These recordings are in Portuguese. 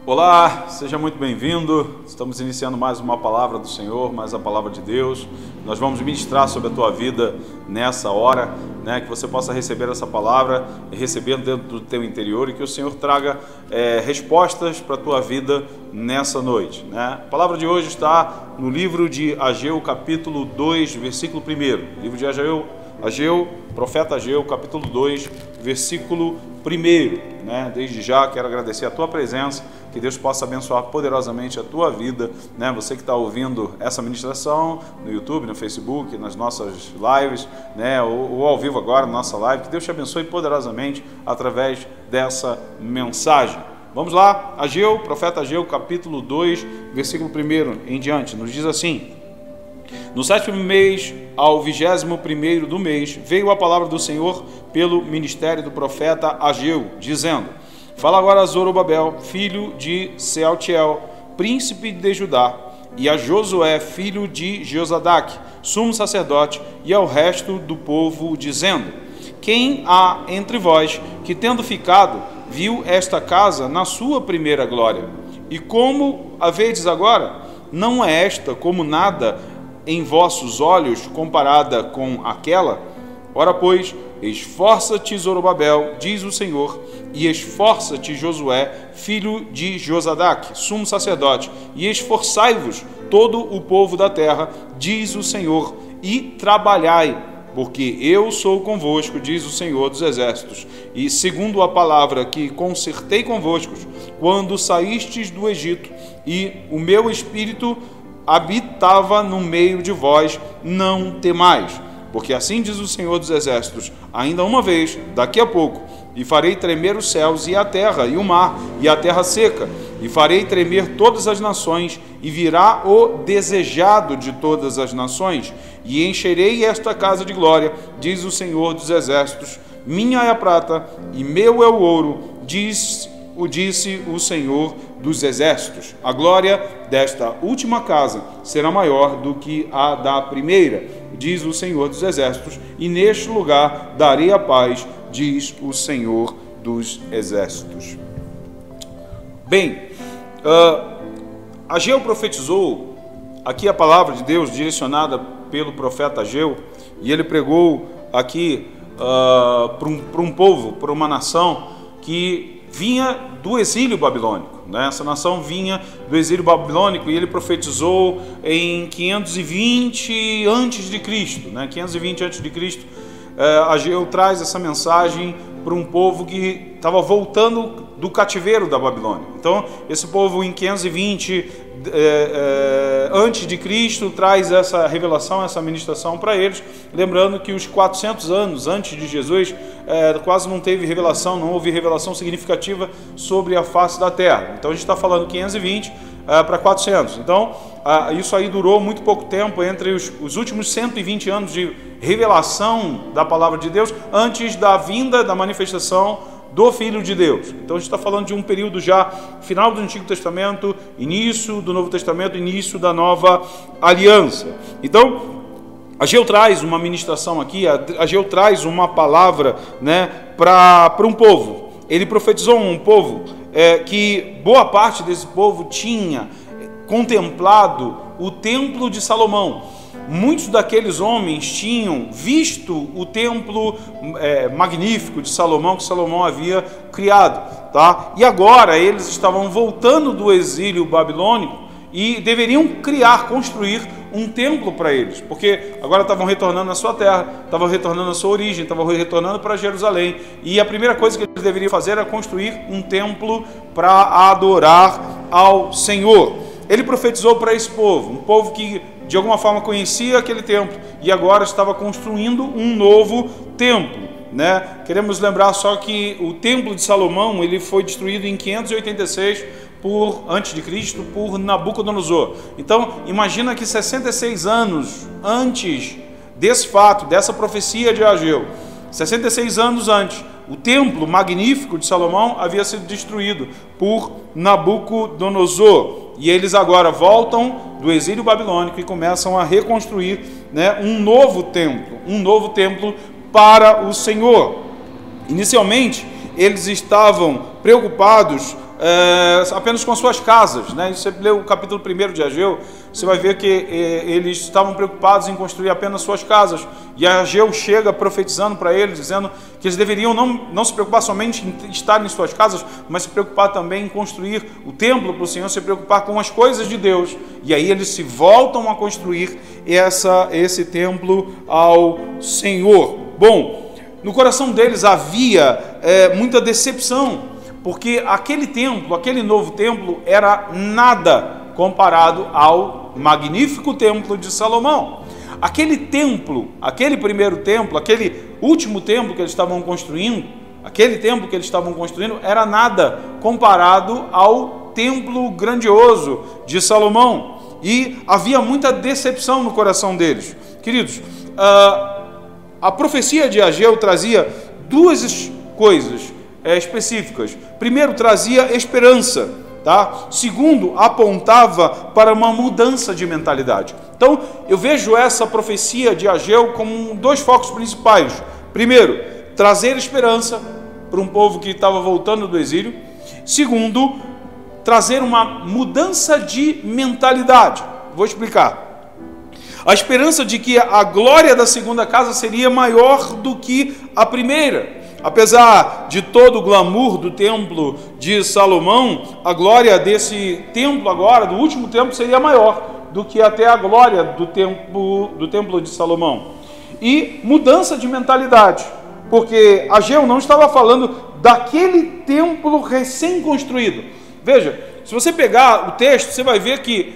Olá, seja muito bem-vindo. Estamos iniciando mais uma palavra do Senhor, mais a palavra de Deus. Nós vamos ministrar sobre a tua vida nessa hora, que você possa receber essa palavra e receber dentro do teu interior e que o Senhor traga respostas para a tua vida nessa noite. A palavra de hoje está no livro de Ageu, capítulo 2, versículo 1. Livro de Ageu, profeta Ageu, capítulo 2, versículo 1. Desde já quero agradecer a tua presença, que Deus possa abençoar poderosamente a tua vida, você que está ouvindo essa ministração no YouTube, no Facebook, nas nossas lives, ou ao vivo agora na nossa live, que Deus te abençoe poderosamente através dessa mensagem. Vamos lá, Ageu, profeta Ageu, capítulo 2, versículo 1 em diante, nos diz assim: no 7º mês, ao 21º do mês, veio a palavra do Senhor pelo ministério do profeta Ageu, dizendo: fala agora a Zorobabel, filho de Sealtiel, príncipe de Judá, e a Josué, filho de Josadaque, sumo sacerdote, e ao resto do povo, dizendo: quem há entre vós que, tendo ficado, viu esta casa na sua primeira glória? E como a vedes agora? Não é esta como nada em vossos olhos comparada com aquela? Ora, pois, esforça-te, Zorobabel, diz o Senhor, e esforça-te, Josué, filho de Josadaque, sumo sacerdote, e esforçai-vos todo o povo da terra, diz o Senhor, e trabalhai, porque eu sou convosco, diz o Senhor dos exércitos, e segundo a palavra que concertei convosco, quando saístes do Egito, e o meu espírito habitava no meio de vós, não temais, porque assim diz o Senhor dos exércitos, ainda uma vez, daqui a pouco, e farei tremer os céus e a terra, e o mar, e a terra seca, e farei tremer todas as nações, e virá o desejado de todas as nações, e encherei esta casa de glória, diz o Senhor dos exércitos, minha é a prata, e meu é o ouro, disse o Senhor dos exércitos. A glória desta última casa será maior do que a da primeira, diz o Senhor dos exércitos, e neste lugar darei a paz, diz o Senhor dos exércitos. Bem, Ageu profetizou, aqui a palavra de Deus direcionada pelo profeta Ageu, e ele pregou aqui para um povo, para uma nação que vinha do exílio babilônico. Essa nação vinha do exílio babilônico, e ele profetizou em 520 a.C. 520 a.C. Ageu traz essa mensagem para um povo que estava voltando do cativeiro da Babilônia. Então, esse povo em 520 antes de Cristo traz essa revelação, essa ministração para eles, lembrando que os 400 anos antes de Jesus quase não teve revelação, não houve revelação significativa sobre a face da terra. Então a gente está falando 520 para 400. Então isso aí durou muito pouco tempo, entre os últimos 120 anos de revelação da palavra de Deus, antes da vinda, da manifestação do Filho de Deus. Então a gente está falando de um período já final do Antigo Testamento, início do Novo Testamento, início da Nova Aliança. Então Ageu traz uma ministração aqui, Ageu traz uma palavra para um povo. Ele profetizou um povo que boa parte desse povo tinha contemplado o templo de Salomão. Muitos daqueles homens tinham visto o templo magnífico de Salomão, que Salomão havia criado, tá? E agora eles estavam voltando do exílio babilônico e deveriam construir um templo para eles, porque agora estavam retornando à sua terra, estavam retornando à sua origem, estavam retornando para Jerusalém, e a primeira coisa que eles deveriam fazer era construir um templo para adorar ao Senhor. Ele profetizou para esse povo, um povo que de alguma forma conhecia aquele templo e agora estava construindo um novo templo. Queremos lembrar só que o templo de Salomão ele foi destruído em 586 antes de Cristo por Nabucodonosor. Então imagina que 66 anos antes desse fato, dessa profecia de Ageu, 66 anos antes, o templo magnífico de Salomão havia sido destruído por Nabucodonosor. E eles agora voltam do exílio babilônico e começam a reconstruir um novo templo para o Senhor. Inicialmente, eles estavam preocupados apenas com suas casas, né? Você lê o capítulo 1 de Ageu, você vai ver que eles estavam preocupados em construir apenas suas casas, e Ageu chega profetizando para eles, dizendo que eles deveriam não se preocupar somente em estar em suas casas, mas se preocupar também em construir o templo para o Senhor, se preocupar com as coisas de Deus. E aí eles se voltam a construir esse templo ao Senhor. Bom, no coração deles havia muita decepção, porque aquele templo, aquele novo templo, era nada comparado ao magnífico templo de Salomão. Aquele templo, aquele primeiro templo, aquele último templo que eles estavam construindo, era nada comparado ao templo grandioso de Salomão. E havia muita decepção no coração deles. Queridos, a profecia de Ageu trazia duas coisas específicas. Primeiro, trazia esperança, tá? Segundo, apontava para uma mudança de mentalidade. Então, eu vejo essa profecia de Ageu como dois focos principais. Primeiro, trazer esperança para um povo que estava voltando do exílio. Segundo, trazer uma mudança de mentalidade. Vou explicar. A esperança de que a glória da segunda casa seria maior do que a primeira. Apesar de todo o glamour do templo de Salomão, a glória desse templo agora, do último templo, seria maior do que até a glória do templo de Salomão. E mudança de mentalidade, porque Ageu não estava falando daquele templo recém-construído. Veja, se você pegar o texto, você vai ver que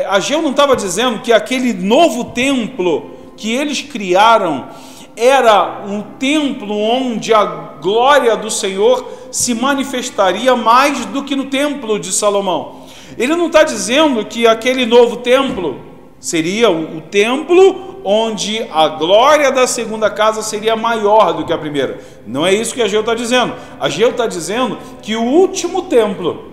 Ageu não estava dizendo que aquele novo templo que eles criaram era um templo onde a glória do Senhor se manifestaria mais do que no templo de Salomão. Ele não está dizendo que aquele novo templo seria o templo onde a glória da segunda casa seria maior do que a primeira. Não é isso que Ageu está dizendo. Ageu está dizendo que o último templo,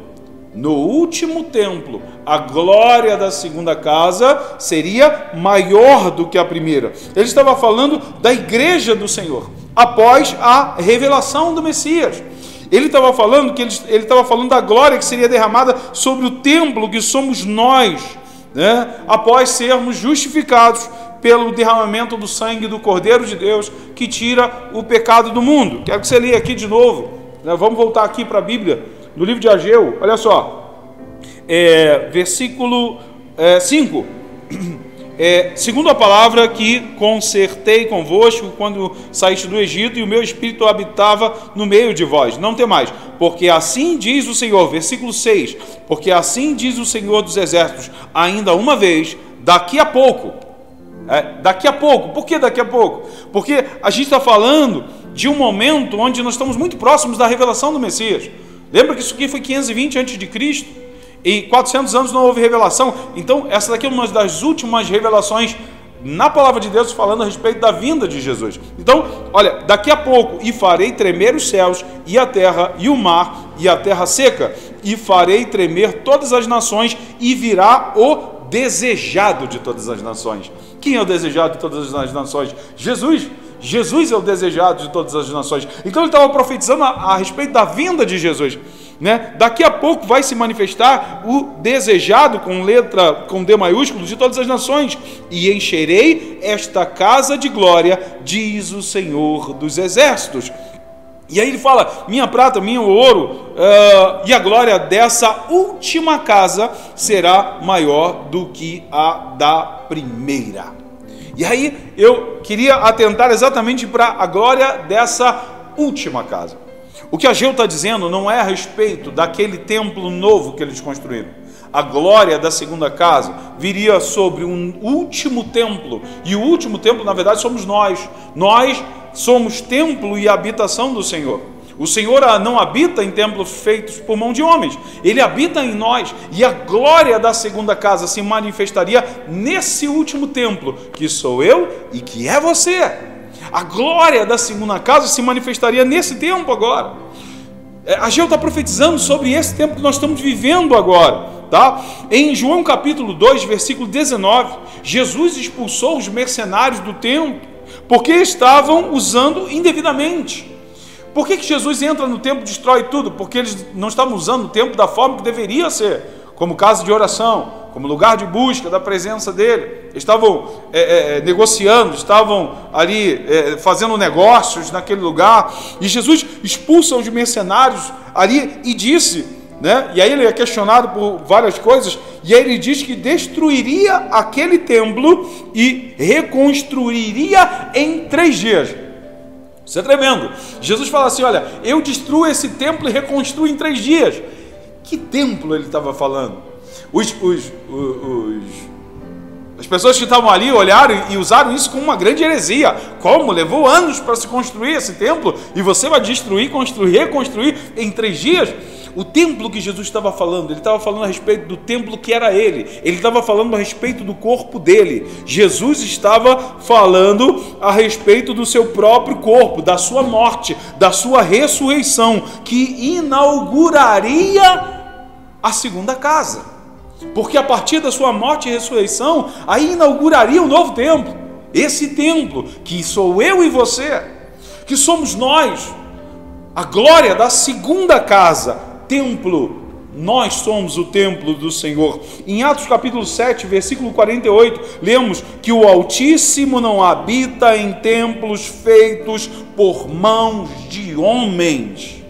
no último templo, a glória da segunda casa seria maior do que a primeira. Ele estava falando da igreja do Senhor, após a revelação do Messias. Ele estava falando da glória que seria derramada sobre o templo que somos nós, né? Após sermos justificados pelo derramamento do sangue do Cordeiro de Deus, que tira o pecado do mundo. Quero que você leia aqui de novo, né? Vamos voltar aqui para a Bíblia, no livro de Ageu, olha só, versículo 5, segundo a palavra que concertei convosco quando saíste do Egito, e o meu espírito habitava no meio de vós, não temais, porque assim diz o Senhor, versículo 6, porque assim diz o Senhor dos exércitos, ainda uma vez, daqui a pouco, por que daqui a pouco? Porque a gente está falando de um momento onde nós estamos muito próximos da revelação do Messias. Lembra que isso aqui foi 520 a.C., e 400 anos não houve revelação. Então essa daqui é uma das últimas revelações na palavra de Deus falando a respeito da vinda de Jesus. Então, olha, daqui a pouco, e farei tremer os céus, e a terra, e o mar, e a terra seca, e farei tremer todas as nações, e virá o desejado de todas as nações. Quem é o desejado de todas as nações? Jesus. Jesus é o desejado de todas as nações. Então ele estava profetizando a respeito da vinda de Jesus, né? Daqui a pouco vai se manifestar o desejado, com D maiúsculo, de todas as nações, e encherei esta casa de glória, diz o Senhor dos exércitos. E aí ele fala, minha prata, meu ouro, e a glória dessa última casa será maior do que a da primeira. E aí eu queria atentar exatamente para a glória dessa última casa. O que Ageu está dizendo não é a respeito daquele templo novo que eles construíram. A glória da segunda casa viria sobre um último templo. E o último templo, na verdade, somos nós. Nós somos templo e habitação do Senhor. O Senhor não habita em templos feitos por mão de homens. Ele habita em nós. E a glória da segunda casa se manifestaria nesse último templo, que sou eu e que é você. A glória da segunda casa se manifestaria nesse tempo agora. Ageu está profetizando sobre esse tempo que nós estamos vivendo agora, tá? Em João capítulo 2, versículo 19, Jesus expulsou os mercenários do templo porque estavam usando indevidamente. Por que Jesus entra no templo e destrói tudo? Porque eles não estavam usando o templo da forma que deveria ser, como casa de oração, como lugar de busca da presença dele. Estavam negociando, estavam ali fazendo negócios naquele lugar, e Jesus expulsa os mercenários ali e disse, né? E aí ele é questionado por várias coisas, e aí ele diz que destruiria aquele templo e reconstruiria em 3 dias. Isso é tremendo. Jesus fala assim, olha, eu destruo esse templo e reconstruo em 3 dias. Que templo ele estava falando? As pessoas que estavam ali olharam e usaram isso como uma grande heresia. Como? Levou anos para se construir esse templo e você vai destruir, construir, reconstruir em 3 dias? O templo que Jesus estava falando, ele estava falando a respeito do templo que era ele estava falando a respeito do corpo dele. Jesus estava falando a respeito do seu próprio corpo, da sua morte, da sua ressurreição, que inauguraria a segunda casa, porque a partir da sua morte e ressurreição, aí inauguraria um novo templo, esse templo que sou eu e você, que somos nós, a glória da segunda casa, templo. Nós somos o templo do Senhor. Em Atos capítulo 7, versículo 48, lemos que o Altíssimo não habita em templos feitos por mãos de homens.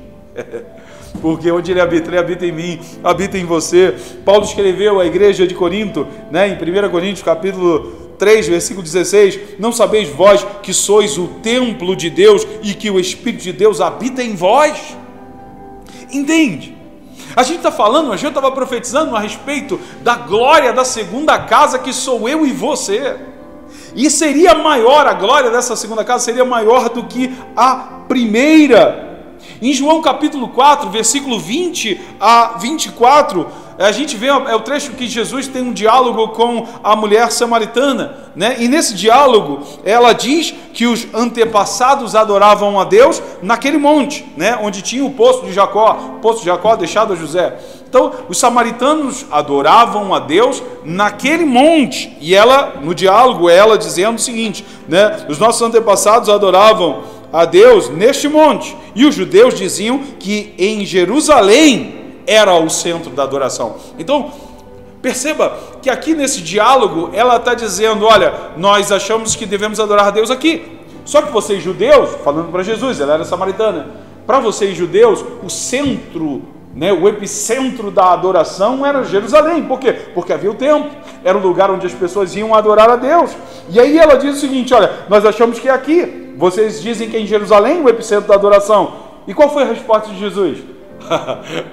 Porque onde ele habita em mim, habita em você. Paulo escreveu à igreja de Corinto, né, em 1 Coríntios capítulo 3, versículo 16, não sabeis vós que sois o templo de Deus e que o Espírito de Deus habita em vós? Entende? A gente está falando, a gente estava profetizando a respeito da glória da segunda casa que sou eu e você. E seria maior, a glória dessa segunda casa seria maior do que a primeira. Em João capítulo 4, versículo 20 a 24, a gente vê, é o trecho que Jesus tem um diálogo com a mulher samaritana, né? E nesse diálogo, ela diz que os antepassados adoravam a Deus naquele monte, né? Onde tinha o poço de Jacó deixado a José. Então, os samaritanos adoravam a Deus naquele monte, e ela, no diálogo, ela dizendo o seguinte, né? Os nossos antepassados adoravam a Deus neste monte, e os judeus diziam que em Jerusalém era o centro da adoração. Então, perceba que aqui nesse diálogo, ela está dizendo, olha, nós achamos que devemos adorar a Deus aqui, só que vocês judeus, falando para Jesus, ela era samaritana, para vocês judeus, o centro, né, o epicentro da adoração era Jerusalém. Por quê? Porque havia o templo, era o lugar onde as pessoas iam adorar a Deus. E aí ela diz o seguinte, olha, nós achamos que é aqui, vocês dizem que é em Jerusalém o epicentro da adoração. E qual foi a resposta de Jesus?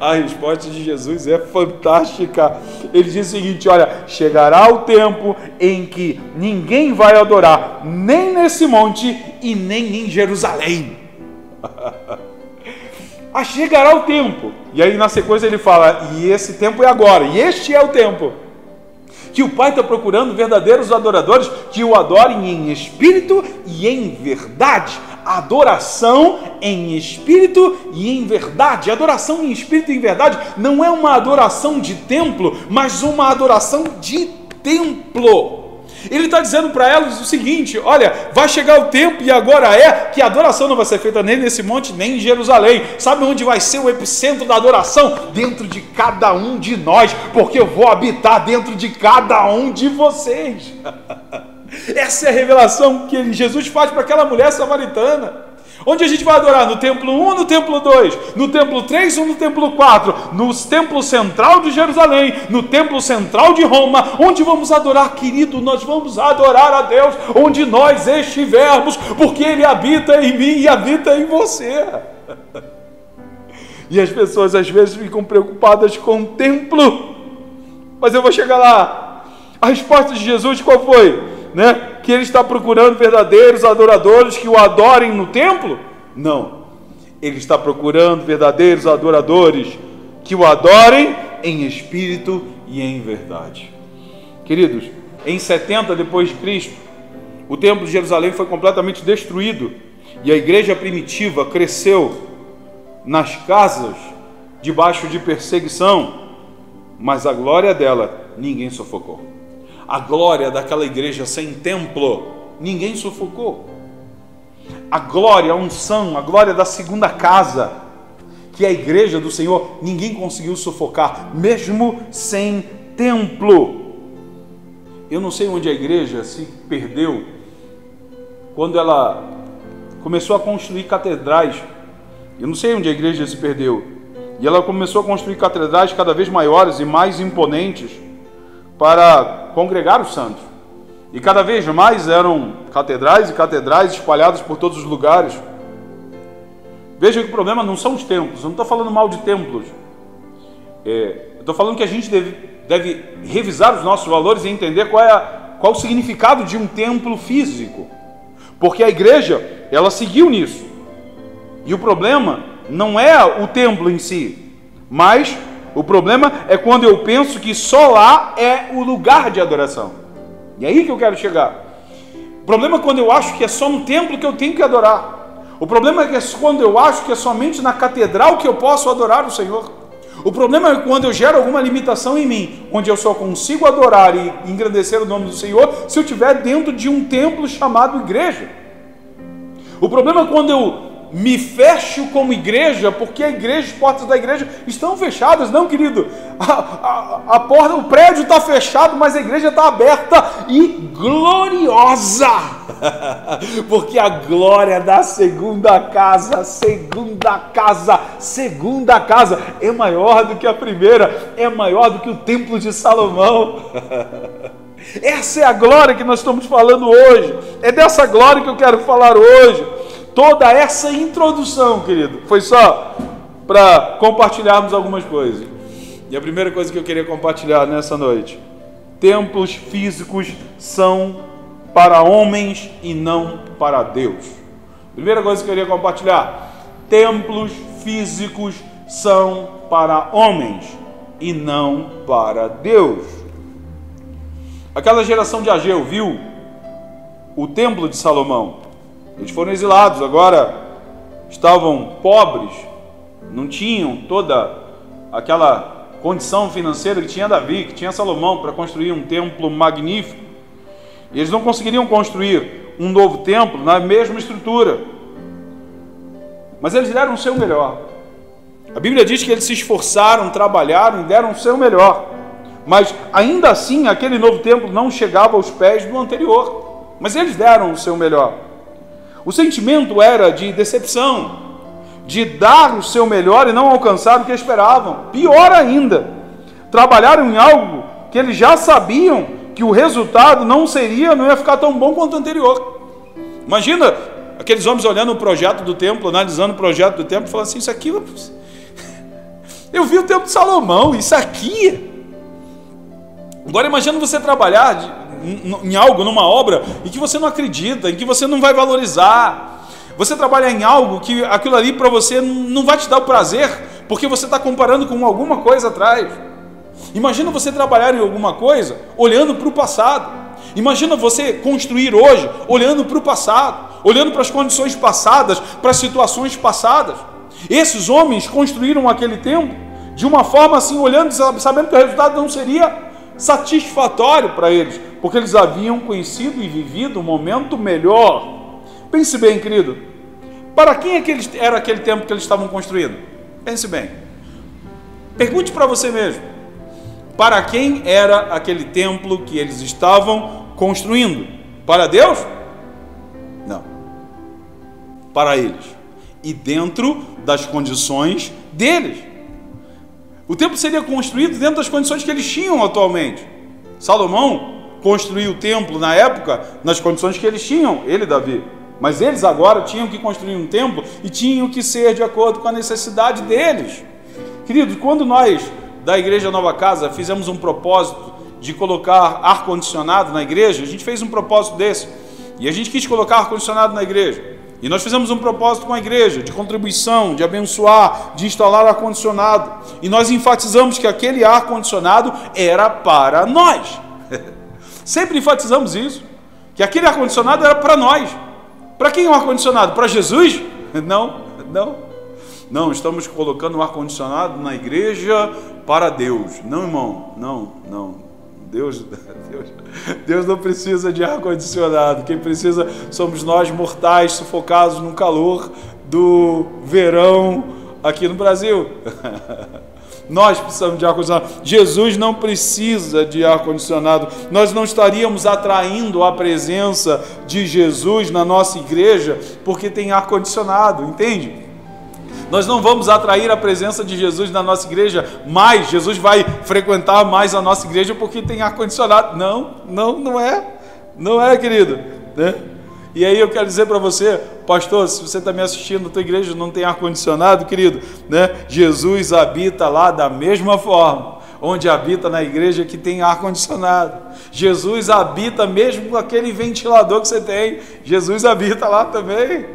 A resposta de Jesus é fantástica. Ele diz o seguinte, olha, chegará o tempo em que ninguém vai adorar nem nesse monte e nem em Jerusalém. Chegará o tempo, e aí na sequência ele fala, e esse tempo é agora, e este é o tempo que o Pai está procurando verdadeiros adoradores que o adorem em espírito e em verdade. Adoração em espírito e em verdade. Adoração em espírito e em verdade não é uma adoração de templo, mas uma adoração de templo. Ele está dizendo para elas o seguinte, olha, vai chegar o tempo, e agora é, que a adoração não vai ser feita nem nesse monte, nem em Jerusalém. Sabe onde vai ser o epicentro da adoração? Dentro de cada um de nós, porque eu vou habitar dentro de cada um de vocês. Essa é a revelação que Jesus faz para aquela mulher samaritana. Onde a gente vai adorar? No templo 1 ou no templo 2? No templo 3 ou no templo 4? No templo central de Jerusalém? No templo central de Roma? Onde vamos adorar, querido? Nós vamos adorar a Deus onde nós estivermos, porque Ele habita em mim e habita em você. E as pessoas às vezes ficam preocupadas com o templo, mas eu vou chegar lá. A resposta de Jesus qual foi? Né? Que Ele está procurando verdadeiros adoradores que o adorem no templo? Não, Ele está procurando verdadeiros adoradores que o adorem em espírito e em verdade. Queridos, em 70 depois de Cristo, o templo de Jerusalém foi completamente destruído e a igreja primitiva cresceu nas casas debaixo de perseguição, mas a glória dela ninguém sufocou. A glória daquela igreja sem templo, ninguém sufocou. a glória, a unção, a glória da segunda casa, que é a igreja do Senhor, ninguém conseguiu sufocar, mesmo sem templo. Eu não sei onde a igreja se perdeu quando ela começou a construir catedrais. Eu não sei onde a igreja se perdeu. E ela começou a construir catedrais cada vez maiores e mais imponentes para congregar os santos. E cada vez mais eram catedrais e catedrais espalhadas por todos os lugares. Veja que o problema não são os templos. Eu não estou falando mal de templos. Eu estou falando que a gente deve revisar os nossos valores e entender qual o significado de um templo físico. Porque a igreja, ela seguiu nisso. E o problema não é o templo em si, mas o problema é quando eu penso que só lá é o lugar de adoração. E é aí que eu quero chegar. O problema é quando eu acho que é só no templo que eu tenho que adorar. O problema é quando eu acho que é somente na catedral que eu posso adorar o Senhor. O problema é quando eu gero alguma limitação em mim, onde eu só consigo adorar e engrandecer o nome do Senhor se eu estiver dentro de um templo chamado igreja. O problema é quando eu me fecho como igreja, porque a igreja, as portas da igreja estão fechadas. Não, querido, a porta, o prédio está fechado, mas a igreja está aberta e gloriosa, porque a glória da segunda casa é maior do que a primeira, é maior do que o templo de Salomão. Essa é a glória que nós estamos falando hoje, é dessa glória que eu quero falar hoje. Toda essa introdução, querido, foi só para compartilharmos algumas coisas. E a primeira coisa que eu queria compartilhar nessa noite: templos físicos são para homens e não para Deus. Primeira coisa que eu queria compartilhar: templos físicos são para homens e não para Deus. Aquela geração de Ageu viu o templo de Salomão. Eles foram exilados, agora estavam pobres, não tinham toda aquela condição financeira que tinha Davi, que tinha Salomão para construir um templo magnífico. E eles não conseguiriam construir um novo templo na mesma estrutura. Mas eles deram o seu melhor. A Bíblia diz que eles se esforçaram, trabalharam e deram o seu melhor. Mas ainda assim, aquele novo templo não chegava aos pés do anterior. Mas eles deram o seu melhor. O sentimento era de decepção, de dar o seu melhor e não alcançar o que esperavam. Pior ainda, trabalharam em algo que eles já sabiam que o resultado não ia ficar tão bom quanto o anterior. Imagina aqueles homens olhando o projeto do templo, analisando o projeto do templo, e falando assim: isso aqui, eu vi o templo de Salomão, isso aqui. Agora imagina você trabalhar em algo, numa obra, em que você não acredita, em que você não vai valorizar. Você trabalha em algo que aquilo ali para você não vai te dar o prazer, porque você está comparando com alguma coisa atrás. Imagina você trabalhar em alguma coisa olhando para o passado. Imagina você construir hoje olhando para o passado, olhando para as condições passadas, para as situações passadas. Esses homens construíram aquele templo de uma forma assim, olhando, sabendo que o resultado não seria satisfatório para eles, porque eles haviam conhecido e vivido um momento melhor. Pense bem, querido, para quem era aquele templo que eles estavam construindo? Pense bem, pergunte para você mesmo: para quem era aquele templo que eles estavam construindo? Para Deus? Não, para eles, e dentro das condições deles. O templo seria construído dentro das condições que eles tinham atualmente. Salomão construiu o templo na época nas condições que eles tinham, ele e Davi. Mas eles agora tinham que construir um templo e tinham que ser de acordo com a necessidade deles. Queridos, quando nós da Igreja Nova Casa fizemos um propósito de colocar ar-condicionado na igreja, a gente fez um propósito desse. E a gente quis colocar ar-condicionado na igreja. E nós fizemos um propósito com a igreja, de contribuição, de abençoar, de instalar ar-condicionado. E nós enfatizamos que aquele ar-condicionado era para nós. Sempre enfatizamos isso, que aquele ar-condicionado era para nós. Para quem é o ar-condicionado? Para Jesus? Não, estamos colocando o ar-condicionado na igreja para Deus. Não, irmão, Deus não precisa de ar-condicionado. Quem precisa somos nós, mortais, sufocados no calor do verão aqui no Brasil. Nós precisamos de ar-condicionado. Jesus não precisa de ar-condicionado. Nós não estaríamos atraindo a presença de Jesus na nossa igreja porque tem ar-condicionado, entende? Nós não vamos atrair a presença de Jesus na nossa igreja, mas Jesus vai frequentar mais a nossa igreja porque tem ar-condicionado. Não é, querido, né? E aí eu quero dizer para você, pastor, se você está me assistindo, a tua igreja não tem ar-condicionado, querido, né? Jesus habita lá da mesma forma, onde habita na igreja que tem ar-condicionado. Jesus habita mesmo com aquele ventilador que você tem. Jesus habita lá também.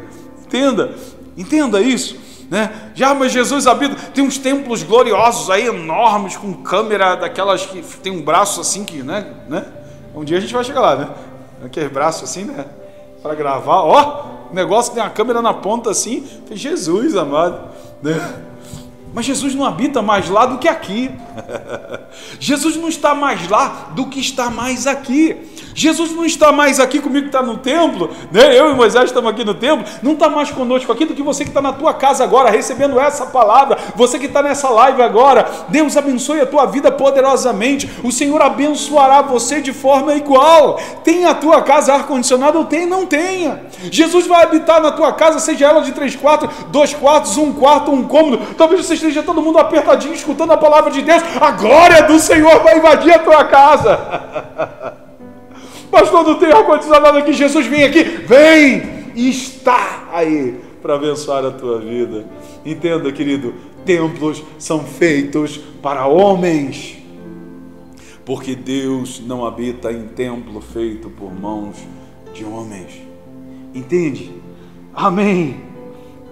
Entenda isso. Né? Mas Jesus habita, tem uns templos gloriosos aí, enormes, com câmera daquelas que tem um braço assim, que, né? Um dia a gente vai chegar lá, né? Aquele braço assim, né? Para gravar, o negócio que tem a câmera na ponta assim, Jesus amado, né? Mas Jesus não habita mais lá do que aqui. Jesus não está mais lá do que está mais aqui. Jesus não está mais aqui comigo que está no templo, né? Eu e Moisés estamos aqui no templo, não está mais conosco aqui do que você que está na tua casa agora, recebendo essa palavra, você que está nessa live agora. Deus abençoe a tua vida poderosamente, o Senhor abençoará você de forma igual. Tem a tua casa ar-condicionado ou não tenha. Jesus vai habitar na tua casa, seja ela de 3 quartos, 2 quartos, 1 quarto, um cômodo. Talvez você esteja todo mundo apertadinho, escutando a palavra de Deus, a glória do Senhor vai invadir a tua casa. Pastor, não tem ar-condicionado aqui, Jesus vem aqui, vem e está aí para abençoar a tua vida. Entenda, querido, templos são feitos para homens, porque Deus não habita em templo feito por mãos de homens. Entende? Amém.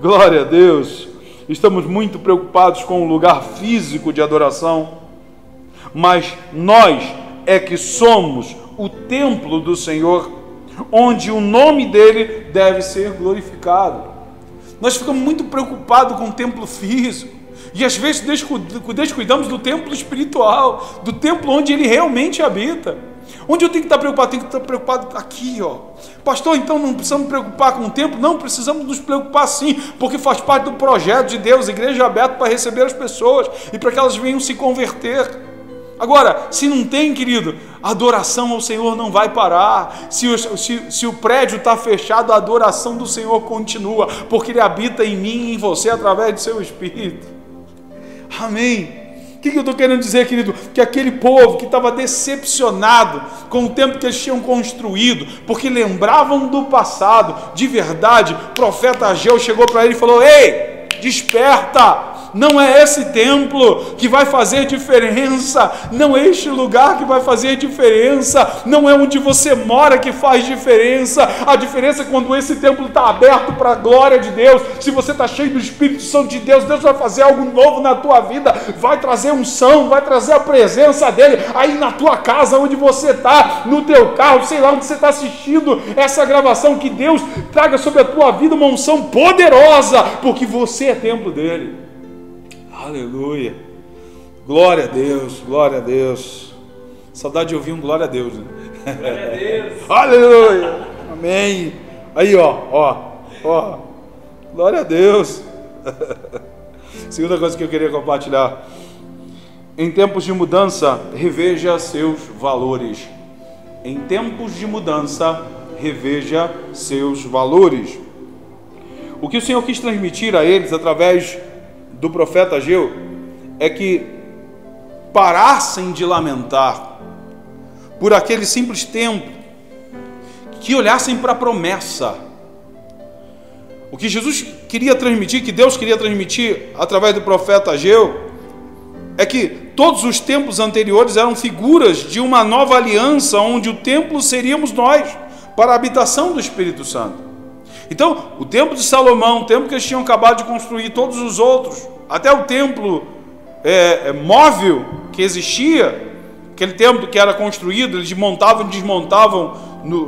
Glória a Deus. Estamos muito preocupados com o lugar físico de adoração, mas nós é que somos o templo do Senhor, onde o nome dele deve ser glorificado. Nós ficamos muito preocupados com o templo físico e às vezes descuidamos do templo espiritual, do templo onde ele realmente habita. Onde eu tenho que estar preocupado? Tenho que estar preocupado aqui, Pastor, então não precisamos nos preocupar com o templo? Não, precisamos nos preocupar sim, porque faz parte do projeto de Deus, igreja aberta para receber as pessoas e para que elas venham se converter. Agora, se não tem, querido, a adoração ao Senhor não vai parar. Se o prédio está fechado, a adoração do Senhor continua, porque Ele habita em mim e em você através do seu Espírito. Amém. O que eu estou querendo dizer, querido? Que aquele povo que estava decepcionado com o tempo que eles tinham construído, porque lembravam do passado, de verdade, o profeta Ageu chegou para ele e falou: ei, desperta! Não é esse templo que vai fazer diferença, não é este lugar que vai fazer diferença, não é onde você mora que faz diferença. A diferença é quando esse templo está aberto para a glória de Deus. Se você está cheio do Espírito Santo de Deus, Deus vai fazer algo novo na tua vida, vai trazer unção, vai trazer a presença dele aí na tua casa, onde você está, no teu carro, sei lá onde você está assistindo essa gravação. Que Deus traga sobre a tua vida uma unção poderosa, porque você é templo dele. Aleluia, glória a Deus, glória a Deus. Saudade de ouvir um glória a Deus, né? Glória a Deus. Aleluia, amém. Aí, ó, glória a Deus. Segunda coisa que eu queria compartilhar: em tempos de mudança, reveja seus valores. Em tempos de mudança, reveja seus valores. O que o Senhor quis transmitir a eles através do profeta Ageu é que parassem de lamentar por aquele simples tempo, que olhassem para a promessa. O que Jesus queria transmitir, que Deus queria transmitir através do profeta Ageu, é que todos os templos anteriores eram figuras de uma nova aliança, onde o templo seríamos nós, para a habitação do Espírito Santo. Então, o templo de Salomão, o templo que eles tinham acabado de construir, todos os outros, até o templo móvel que existia, aquele templo que era construído, eles montavam e desmontavam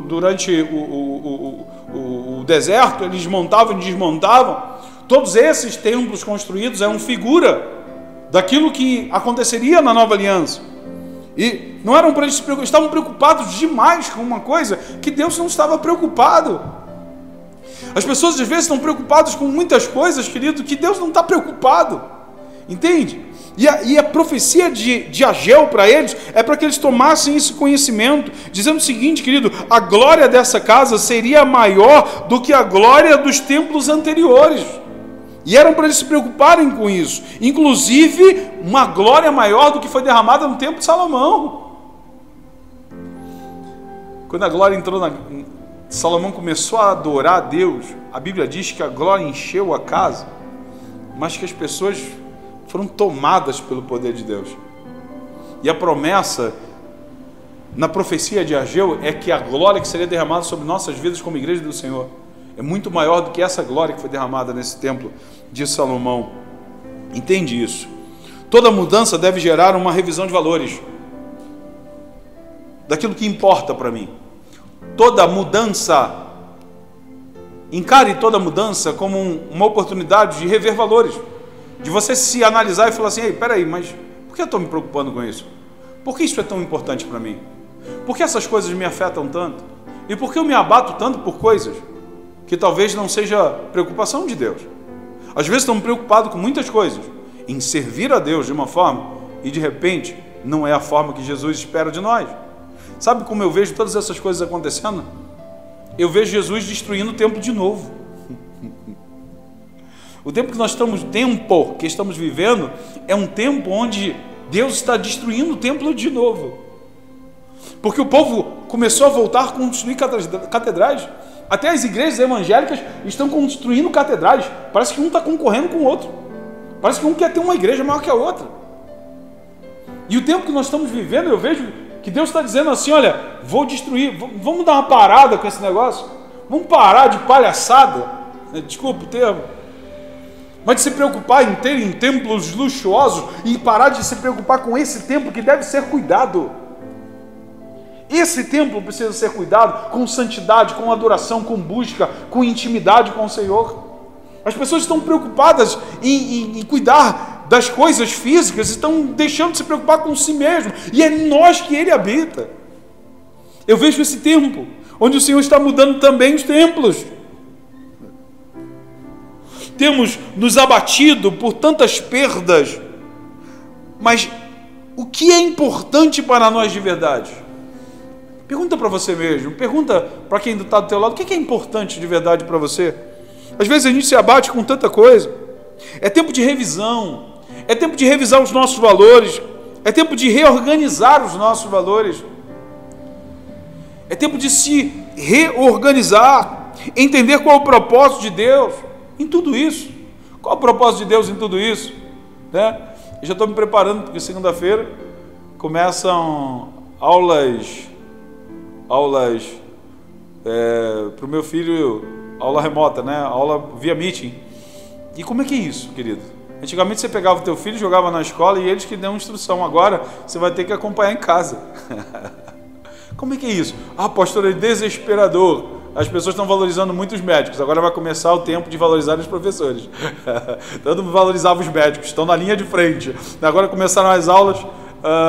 durante o deserto, eles montavam e desmontavam. Todos esses templos construídos eram figura daquilo que aconteceria na nova aliança. E não eram para eles se preocupar, estavam preocupados demais com uma coisa que Deus não estava preocupado. As pessoas às vezes estão preocupadas com muitas coisas, querido, que Deus não está preocupado. Entende? E a profecia de Ageu para eles é para que eles tomassem esse conhecimento, dizendo o seguinte, querido: a glória dessa casa seria maior do que a glória dos templos anteriores. E eram para eles se preocuparem com isso. Inclusive, uma glória maior do que foi derramada no templo de Salomão. Quando a glória entrou Salomão começou a adorar a Deus, a Bíblia diz que a glória encheu a casa, mas que as pessoas foram tomadas pelo poder de Deus. E a promessa na profecia de Ageu é que a glória que seria derramada sobre nossas vidas como igreja do Senhor é muito maior do que essa glória que foi derramada nesse templo de Salomão. Entende isso? Toda mudança deve gerar uma revisão de valores, daquilo que importa para mim. Toda mudança, encare toda mudança como uma oportunidade de rever valores, de você se analisar e falar assim: ei, peraí, mas por que eu estou me preocupando com isso? Por que isso é tão importante para mim? Por que essas coisas me afetam tanto? E por que eu me abato tanto por coisas que talvez não seja preocupação de Deus? Às vezes estamos preocupados com muitas coisas, em servir a Deus de uma forma, e de repente não é a forma que Jesus espera de nós. Sabe como eu vejo todas essas coisas acontecendo? Eu vejo Jesus destruindo o templo de novo. O tempo que estamos vivendo é um tempo onde Deus está destruindo o templo de novo. Porque o povo começou a voltar a construir catedrais. Até as igrejas evangélicas estão construindo catedrais. Parece que um está concorrendo com o outro. Parece que um quer ter uma igreja maior que a outra. E o tempo que nós estamos vivendo, eu vejo que Deus está dizendo assim: olha, vou destruir, vamos dar uma parada com esse negócio. Vamos parar de palhaçada. Desculpa o termo. Mas de se preocupar em ter templos luxuosos e parar de se preocupar com esse templo que deve ser cuidado. Esse templo precisa ser cuidado com santidade, com adoração, com busca, com intimidade com o Senhor. As pessoas estão preocupadas em cuidar das coisas físicas, estão deixando de se preocupar com si mesmo, e é em nós que Ele habita. Eu vejo esse tempo, onde o Senhor está mudando também os templos. Temos nos abatido por tantas perdas, mas o que é importante para nós de verdade? Pergunta para você mesmo, pergunta para quem está do teu lado: o que é importante de verdade para você? Às vezes a gente se abate com tanta coisa. É tempo de revisão, é tempo de revisar os nossos valores, é tempo de reorganizar os nossos valores, é tempo de se reorganizar, entender qual é o propósito de Deus em tudo isso. Qual é o propósito de Deus em tudo isso? Né? Eu já estou me preparando, porque segunda-feira começam aulas para o meu filho, aula remota, né? Aula via meeting. E como é que é isso, querido? Antigamente você pegava o teu filho, jogava na escola e eles que dão instrução. Agora você vai ter que acompanhar em casa. Como é que é isso? Ah, pastor, é desesperador. As pessoas estão valorizando muito os médicos. Agora vai começar o tempo de valorizar os professores. Todo mundo valorizava os médicos, estão na linha de frente. Agora começaram as aulas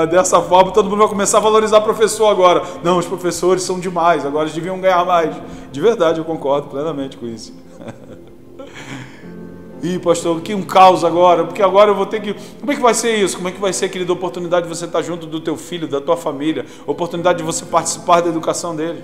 dessa forma, todo mundo vai começar a valorizar o professor agora. Não, os professores são demais, agora eles deviam ganhar mais. De verdade, eu concordo plenamente com isso. Ih, pastor, que um caos agora, porque agora eu vou ter que... Como é que vai ser isso? Como é que vai ser, querida, a oportunidade de você estar junto do teu filho, da tua família, a oportunidade de você participar da educação dele?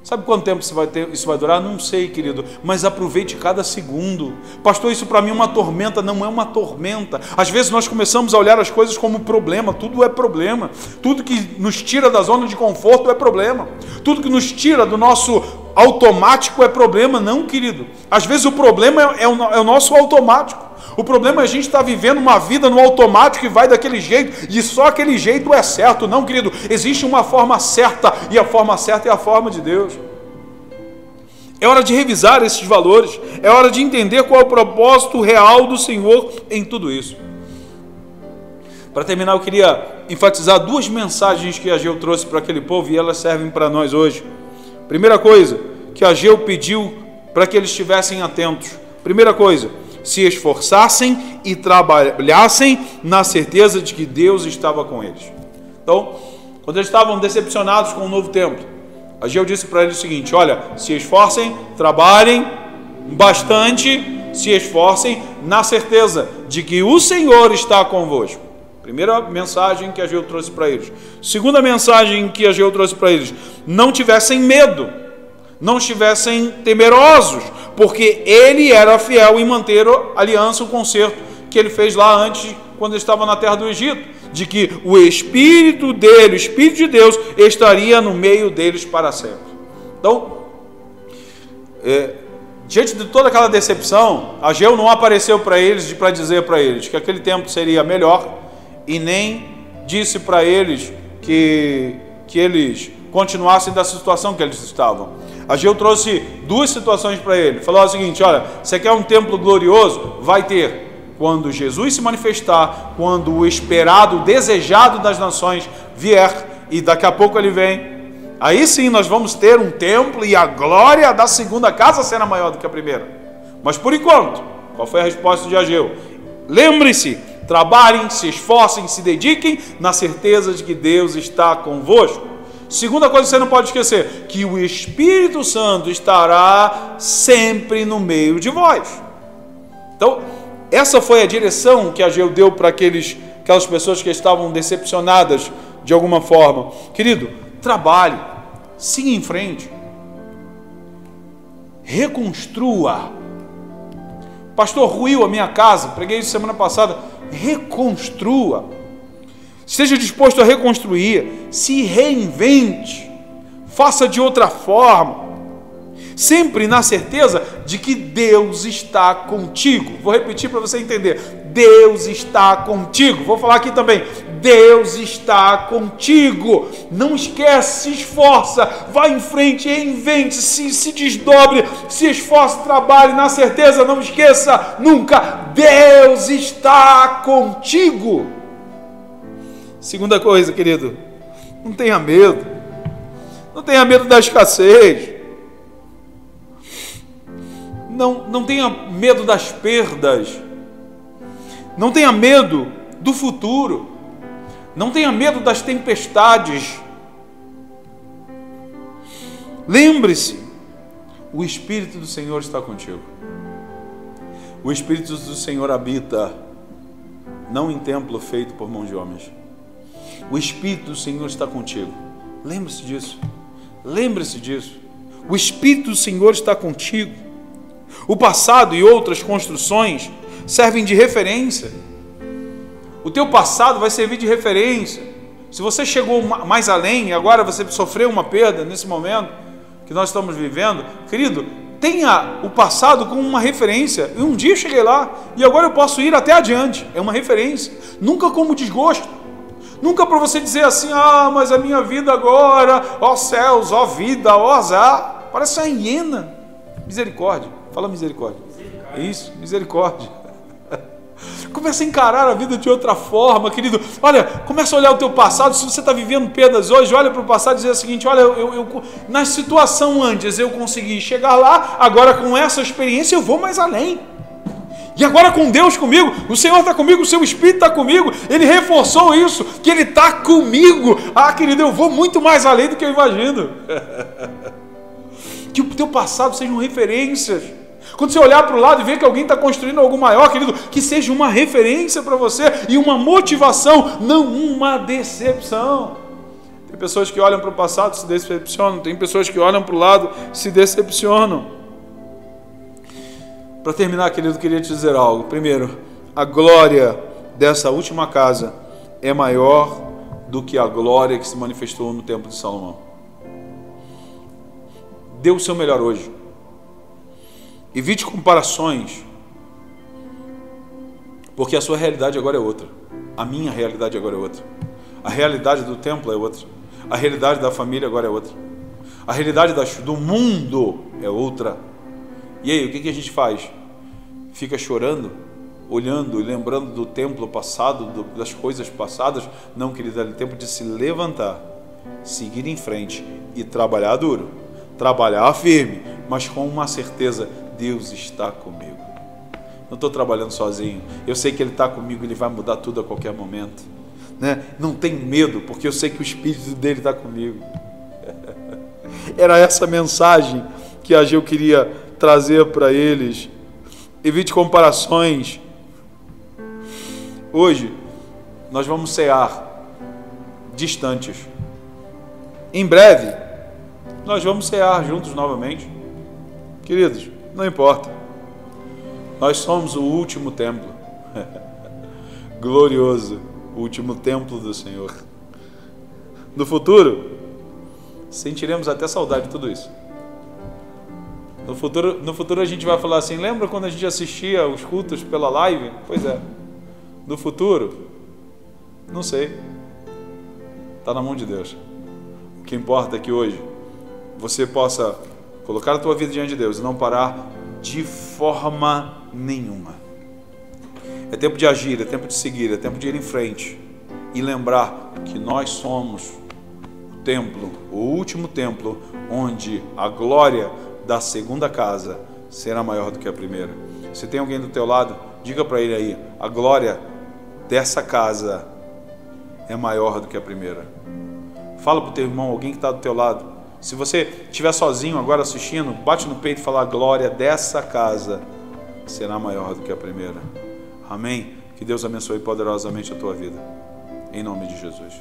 Sabe quanto tempo isso vai durar? Não sei, querido, mas aproveite cada segundo. Pastor, isso para mim é uma tormenta. Não é uma tormenta. Às vezes nós começamos a olhar as coisas como problema. Tudo é problema. Tudo que nos tira da zona de conforto é problema. Tudo que nos tira do nosso automático é problema. Não, querido. Às vezes o problema é o nosso automático. O problema é a gente estar vivendo uma vida no automático e vai daquele jeito, e só aquele jeito é certo. Não, querido, existe uma forma certa, e a forma certa é a forma de Deus. É hora de revisar esses valores, é hora de entender qual é o propósito real do Senhor em tudo isso. Para terminar, eu queria enfatizar duas mensagens que Ageu trouxe para aquele povo, e elas servem para nós hoje. Primeira coisa, que Ageu pediu para que eles estivessem atentos. Primeira coisa, se esforçassem e trabalhassem na certeza de que Deus estava com eles. Então, quando eles estavam decepcionados com o novo templo, Ageu disse para eles o seguinte: olha, se esforcem, trabalhem bastante, se esforcem na certeza de que o Senhor está convosco. Primeira mensagem que Ageu trouxe para eles. Segunda mensagem que Ageu trouxe para eles: não tivessem medo, não estivessem temerosos, porque ele era fiel em manter a aliança, o concerto que ele fez lá antes, quando ele estava na terra do Egito, de que o Espírito dele, o Espírito de Deus, estaria no meio deles para sempre. Então, diante de toda aquela decepção, Ageu não apareceu para eles para dizer para eles que aquele tempo seria melhor, e nem disse para eles que eles continuassem da situação que eles estavam. Ageu trouxe duas situações para ele. Falou o seguinte: olha, você quer um templo glorioso? Vai ter. Quando Jesus se manifestar, quando o esperado, o desejado das nações vier, e daqui a pouco ele vem, aí sim nós vamos ter um templo, e a glória da segunda casa será maior do que a primeira. Mas por enquanto, qual foi a resposta de Ageu? Lembre-se, trabalhem, se esforcem, se dediquem na certeza de que Deus está convosco. Segunda coisa que você não pode esquecer: que o Espírito Santo estará sempre no meio de vós. Então, essa foi a direção que Ageu deu para aquelas pessoas que estavam decepcionadas de alguma forma. Querido, trabalhe, siga em frente, reconstrua. Pastor, ruiu a minha casa, preguei isso semana passada. Reconstrua, esteja disposto a reconstruir, se reinvente, faça de outra forma, sempre na certeza de que Deus está contigo. Vou repetir para você entender: Deus está contigo. Vou falar aqui também: Deus está contigo. Não esquece, se esforça, vá em frente, reinvente, se desdobre, se esforce, trabalhe na certeza, não esqueça nunca: Deus está contigo. Segunda coisa, querido, não tenha medo. Não tenha medo da escassez. Não tenha medo das perdas. Não tenha medo do futuro. Não tenha medo das tempestades. Lembre-se, o Espírito do Senhor está contigo. O Espírito do Senhor habita não em templo feito por mãos de homens. O Espírito do Senhor está contigo. Lembre-se disso. Lembre-se disso. O Espírito do Senhor está contigo. O passado e outras construções servem de referência. O teu passado vai servir de referência. Se você chegou mais além e agora você sofreu uma perda nesse momento que nós estamos vivendo, querido, tenha o passado como uma referência. E um dia eu cheguei lá e agora eu posso ir até adiante. É uma referência. Nunca como desgosto. Nunca para você dizer assim: ah, mas a minha vida agora, ó céus, ó vida, ó azar. Parece uma hiena. Misericórdia. Fala misericórdia. Isso, misericórdia. Começa a encarar a vida de outra forma, querido. Olha, começa a olhar o teu passado. Se você está vivendo perdas hoje, olha para o passado e diz o seguinte: olha, na situação antes eu consegui chegar lá, agora com essa experiência eu vou mais além. E agora com Deus comigo, o Senhor está comigo, o seu Espírito está comigo, Ele reforçou isso, que Ele está comigo. Ah, querido, eu vou muito mais além do que eu imagino. Que o teu passado sejam referências. Quando você olhar para o lado e ver que alguém está construindo algo maior, querido, que seja uma referência para você e uma motivação, não uma decepção. Tem pessoas que olham para o passado e se decepcionam, tem pessoas que olham para o lado e se decepcionam. Para terminar, querido, eu queria te dizer algo. Primeiro, a glória dessa última casa é maior do que a glória que se manifestou no templo de Salomão. Dê o seu melhor hoje. Evite comparações, porque a sua realidade agora é outra. A minha realidade agora é outra. A realidade do templo é outra. A realidade da família agora é outra. A realidade do mundo é outra. E aí, o que a gente faz? Fica chorando, olhando e lembrando do templo passado, das coisas passadas? Não, querido, é tempo de se levantar, seguir em frente e trabalhar duro, trabalhar firme, mas com uma certeza: Deus está comigo. Não estou trabalhando sozinho. Eu sei que Ele está comigo, Ele vai mudar tudo a qualquer momento. né? Não tenho medo, porque eu sei que o Espírito dele está comigo. Era essa mensagem que Ageu queria trazer para eles. Evite comparações. Hoje nós vamos cear distantes. Em breve nós vamos cear juntos novamente. Queridos, não importa. Nós somos o último templo. Glorioso, o último templo do Senhor. No futuro, sentiremos até saudade de tudo isso. No futuro a gente vai falar assim, lembra quando a gente assistia os cultos pela live? Pois é. No futuro, não sei. Está na mão de Deus. O que importa é que hoje você possa colocar a tua vida diante de Deus e não parar de forma nenhuma. É tempo de agir, é tempo de seguir, é tempo de ir em frente e lembrar que nós somos o templo, o último templo, onde a glória da segunda casa será maior do que a primeira. Se tem alguém do teu lado, diga para ele aí, a glória dessa casa é maior do que a primeira. Fala para o teu irmão, alguém que está do teu lado. Se você estiver sozinho agora assistindo, bate no peito e fala, a glória dessa casa será maior do que a primeira. Amém? Que Deus abençoe poderosamente a tua vida. Em nome de Jesus.